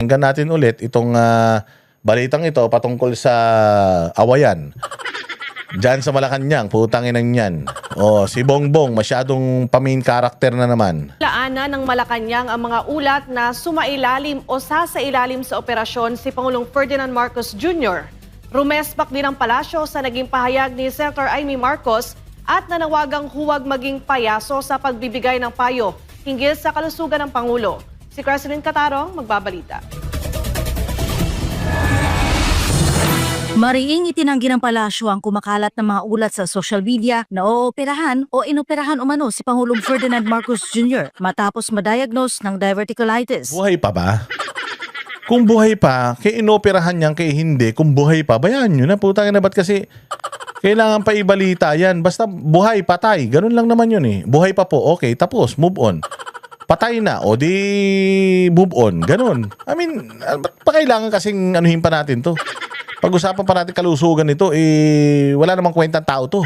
Hanggang natin ulit itong balitang ito patungkol sa awayan. Diyan sa Malacanang, putang inang yan. O, si Bongbong, masyadong pa-main character na naman. Laanan ng Malacanang ang mga ulat na sumailalim o sasailalim sa operasyon si Pangulong Ferdinand Marcos Jr. Rumespak din ang palasyo sa naging pahayag ni Senator Amy Marcos at nanawagang huwag maging payaso sa pagbibigay ng payo hinggil sa kalusugan ng Pangulo. Si Cresceline Catarong magbabalita. Mariing itinanggi ng palasyo ang kumakalat ng mga ulat sa social media na ooperahan o inoperahan umano si Pangulong Ferdinand Marcos Jr. matapos ma-diagnose ng diverticulitis. Buhay pa ba? Kung buhay pa, kaya inoperahan niyan, kaya hindi. Kung buhay pa, bayaan nyo na. Putang ina, ba't kasi kailangan pa ibalita yan? Basta buhay, patay. Ganun lang naman yun eh. Buhay pa po, okay, tapos, move on. Patay na, o di move on. Ganun. I mean, ba't pa kailangan kasing anuhin pa natin to? Pag-usapan pa natin kalusugan nito, wala namang kwentang tao to.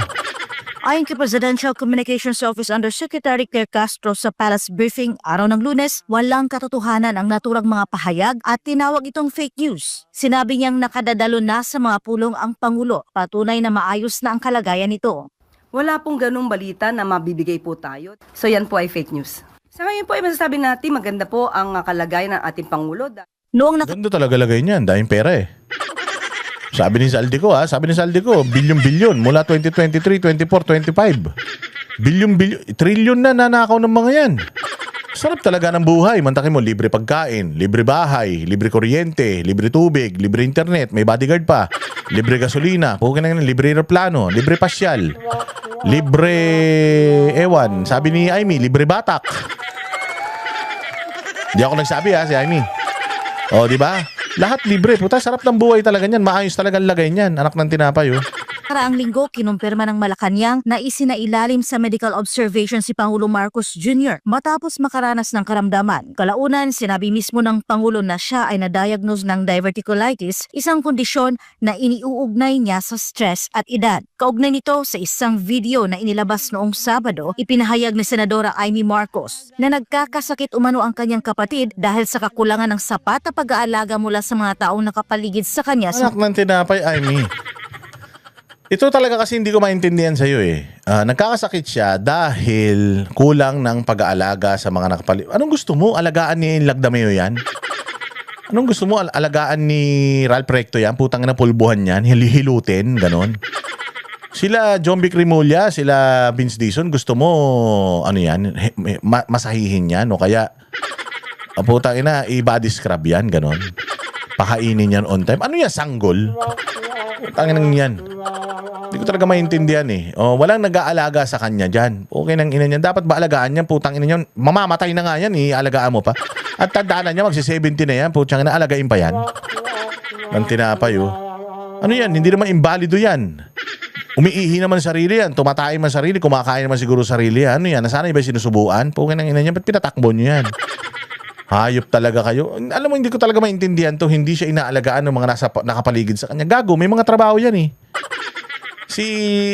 Ayon kay Presidential Communications Office Undersecretary Claire Castro sa Palace Briefing araw ng Lunes, walang katotohanan ang naturang mga pahayag at tinawag itong fake news. Sinabi niyang nakadadalo na sa mga pulong ang Pangulo, patunay na maayos na ang kalagayan nito. Wala pong ganung balita na mabibigay po tayo. So yan po ay fake news. Sa ngayon po ay masasabi natin maganda po ang kalagayan ng ating Pangulo. Noong Ganda talaga lagay niyan, dahil pera eh. Sabi ni Saldico bilyon-bilyon mula 2023, 24, 25. Bilyon-bilyon, trilyon na nanakaw ng mga yan. Sarap talaga ng buhay. Mantakin mo, libre pagkain, libre bahay, libre kuryente, libre tubig, libre internet, may bodyguard pa, libre gasolina, libre aeroplano, libre pasyal, libre ewan. Sabi ni Amy, libre batak. Di ako nagsabi si Amy. O, di ba? Lahat libre. Puta, sarap ng buhay talaga niyan. Maayos talaga ang lagay niyan. Anak ng tinapay, oh. Karaang linggo, kinumpirma ng Malacanang na isinailalim sa medical observation si Pangulo Marcos Jr. matapos makaranas ng karamdaman. Kalaunan, sinabi mismo ng Pangulo na siya ay na-diagnose ng diverticulitis, isang kondisyon na iniuugnay niya sa stress at edad. Kaugnay nito sa isang video na inilabas noong Sabado, ipinahayag ni Senadora Amy Marcos na nagkakasakit umano ang kanyang kapatid dahil sa kakulangan ng sapat na pag-aalaga mula sa mga taong nakapaligid sa kanya. Anak ng tinapay, Amy. Ito talaga kasi hindi ko maintindihan sa'yo eh. Nagkakasakit siya dahil kulang ng pag-aalaga sa mga nakapaligid. Anong gusto mo? Alagaan ni Lagdameo yan? Anong gusto mo? Alagaan ni Ralph Recto yan? Putang na pulbuhan yan? Hilutin? Ganon? Sila John B. Crimolia, sila Vince Dizon, gusto mo ano yan? Masahihin yan? O kaya putang ina, i-body scrub yan? Ganon? Pakainin yan on time? Ano yan? Sanggol? Putang ina yan. Hindi ko talaga maintindihan eh. O, walang nag-aalaga sa kanya dyan. Okay nang ina niyan. Dapat ba alagaan niyan? Putang ina niyan. Mamamatay na nga yan eh. Alagaan mo pa. At tandaan na niya, magsi-70 na yan. Putang ina, alagain pa yan. Ang tinapay oh. Ano yan? Hindi naman imbalido yan. Umiihi naman sarili yan. Tumatay man sarili. Kumakain naman siguro sarili yan. Ano yan? Nasana iba sinusubuan? Putang ina niyan. Ba't pinatakbo niyo yan? Hayop talaga kayo. Alam mo, hindi ko talaga maintindihan to. Hindi siya inaalagaan ng mga nakapaligid sa kanya. Gago, may mga trabaho yan eh.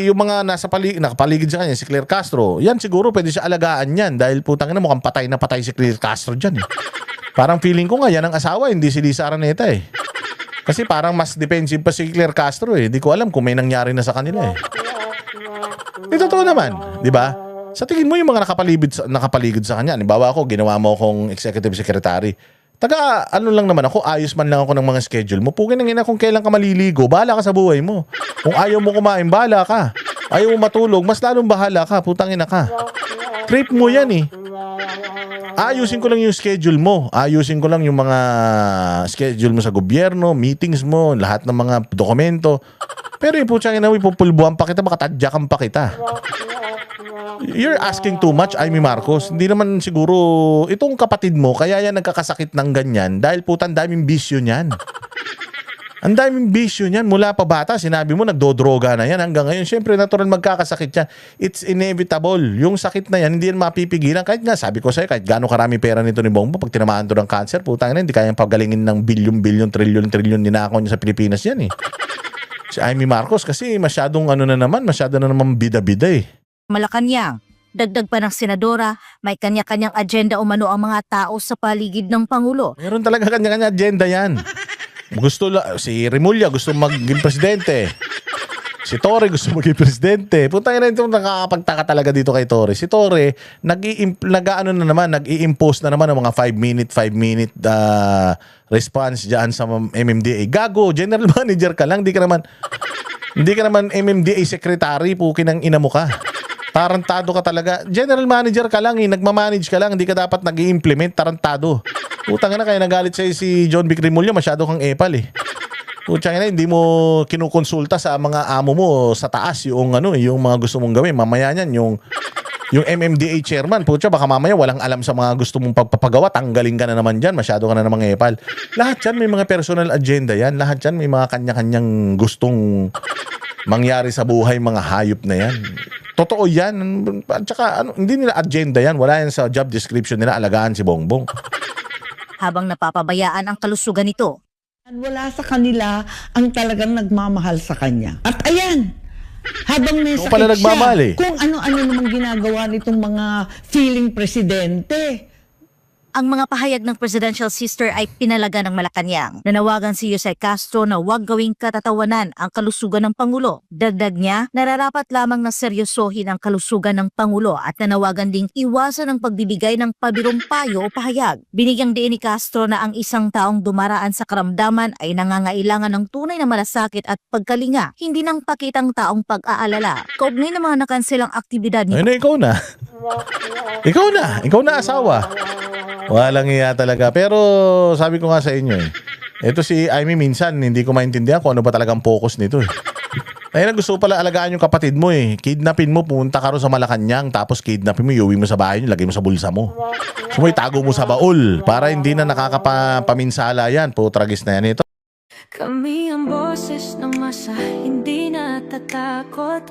Yung mga nakapaligid sa kanya, si Claire Castro, yan siguro pwede siya alagaan yan dahil putang ina mukhang patay na patay si Claire Castro dyan eh. Parang feeling ko nga yan ang asawa, hindi si Lisa Araneta eh. Kasi parang mas defensive pa si Claire Castro eh. Di ko alam kung may nangyari na sa kanila eh. Ito totoo naman, di ba? Sa tingin mo yung mga nakapaligid sa kanya, halimbawa ako, ginawa mo akong executive secretary. Ano lang naman ako, ayos man lang ako ng mga schedule mo. Pugin ang ina kung kailan ka maliligo, bahala ka sa buhay mo. Kung ayaw mo kumain, bahala ka. Ayaw mo matulog, mas lalong bahala ka, putang ina ka. Trip mo yan eh. Ayusin ko lang yung schedule mo. Ayusin ko lang yung mga schedule mo sa gobyerno, meetings mo, lahat ng mga dokumento. Pero yung putang ina, ipupulbuhan pa kita, makatadyakan pa kita. You're asking too much, Amy Marcos. Hindi naman siguro itong kapatid mo kaya yan nagkakasakit ng ganyan dahil putan daming bisyo niyan. Ang daming bisyo niyan mula pa bata. Sinabi mo nagdodroga na yan hanggang ngayon. Syempre natural magkakasakit yan. It's inevitable. Yung sakit na yan hindi yan mapipigilan. Kahit nga sabi ko sa'yo kahit gaano karami pera nito ni Bongbong pag tinamaan to ng cancer, putang ina hindi kayang pagalingin ng bilyon-bilyon, trilyon-trilyon ninakaw niya sa Pilipinas yan eh. Si Amy Marcos kasi masyadong masyado na naman bida-bida eh. Malacanang, Dagdag pa ng senadora, may kanya-kanyang agenda umano ang mga tao sa paligid ng Pangulo. Meron talaga kanya-kanya agenda yan. Si Remulla gusto maging presidente. Si Torre gusto maging presidente. Putang ina, ito nakakapagtaka talaga dito kay Torre. Si Torre, nag-i-impose na naman ng mga 5-minute response dyan sa MMDA. Gago, general manager ka lang. Hindi ka naman MMDA secretary, pukin ang ina mo ka. Tarantado ka talaga. General manager ka lang, nagmamanage ka lang, hindi ka dapat nag-i-implement, tarantado. Putang ina, kaya nagalit sa'yo si John Vic Remulla, masyado kang epal eh. Putang ina, hindi mo kinukonsulta sa mga amo mo sa taas yung mga gusto mong gawin. Mamaya niyan yung MMDA chairman, putya, baka mamaya walang alam sa mga gusto mong pagpapagawa, tanggalin ka na naman dyan, masyado ka na namang epal. Lahat yan may mga personal agenda yan, lahat yan may mga kanya-kanyang gustong mangyari sa buhay, mga hayop na yan. Totoo yan. At saka, hindi nila agenda yan. Wala yan sa job description nila, alagaan si Bongbong. Habang napapabayaan ang kalusugan nito, wala sa kanila ang talagang nagmamahal sa kanya. At ayan, habang may Ikaw sakit pala nagmamahal eh. kung ano-ano namang ginagawa nitong mga feeling presidente. ang mga pahayag ng presidential sister ay pinalaga ng Malacanang. Nanawagan si Jose Castro na huwag gawing katatawanan ang kalusugan ng Pangulo. Dagdag niya, nararapat lamang na seryosohin ang kalusugan ng Pangulo at nanawagan ding iwasan ang pagbibigay ng pabirong payo o pahayag. Binigyang diin ni Castro na ang isang taong dumaraan sa karamdaman ay nangangailangan ng tunay na malasakit at pagkalinga, hindi ng pakitang taong pag-aalala. Kaugnay ng mga nakanselang aktibidad ni Ano, ikaw na. Ikaw na asawa. Walang iya talaga. Pero sabi ko nga sa inyo ito si Amy minsan hindi ko maintindihan kung ano ba talagang focus nito Ayun, gusto ko pala alagaan yung kapatid mo Kidnapin mo, punta ka ro sa Malacanang, tapos kidnapin mo, iuwi mo sa bahay niyo, lagay mo sa bulsa mo. So itago mo sa baul para hindi na nakakapaminsala yan. Putragis na yan ito. Kami ang boses ng masa, hindi natatakot.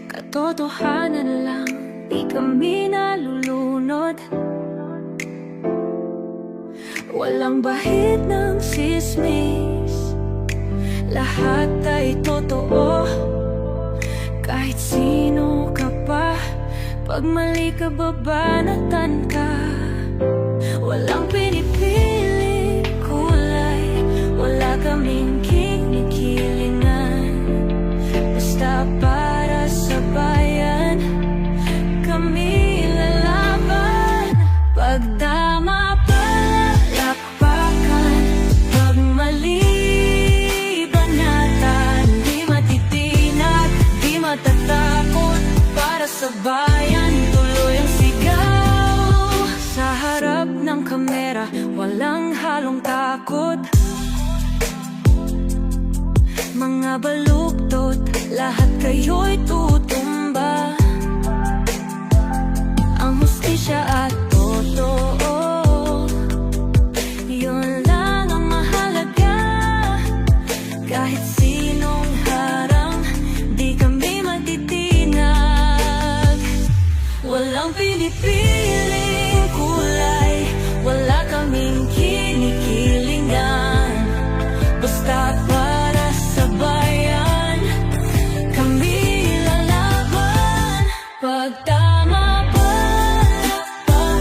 Katotohanan lang, di kami nalulunod. Walang bahid ng sismis, lahat ay totoo. Kahit sino ka pa, pag mali ka babanatan ka. Walang pinipili kulay, wala kaming kinikilingan. Basta para sa bayan, kami lalaban. Pagdama palakpakan, pag mali banatan. Di matitinag, di matatakot. Para sa bayan, tuloy ang sigaw. Sa harap ng kamera, walang halong takot. Mga baluktot, lahat kayo'y tutumba. Ang hustisya at totoo, yun lang ang mahalaga. Kahit sinong harang, di kami matitinag. Walang pinipiling kulay, wala kaming kinikilingan. Basta para sa bayan, kami lalaban. Pagtama palakpakan,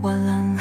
walang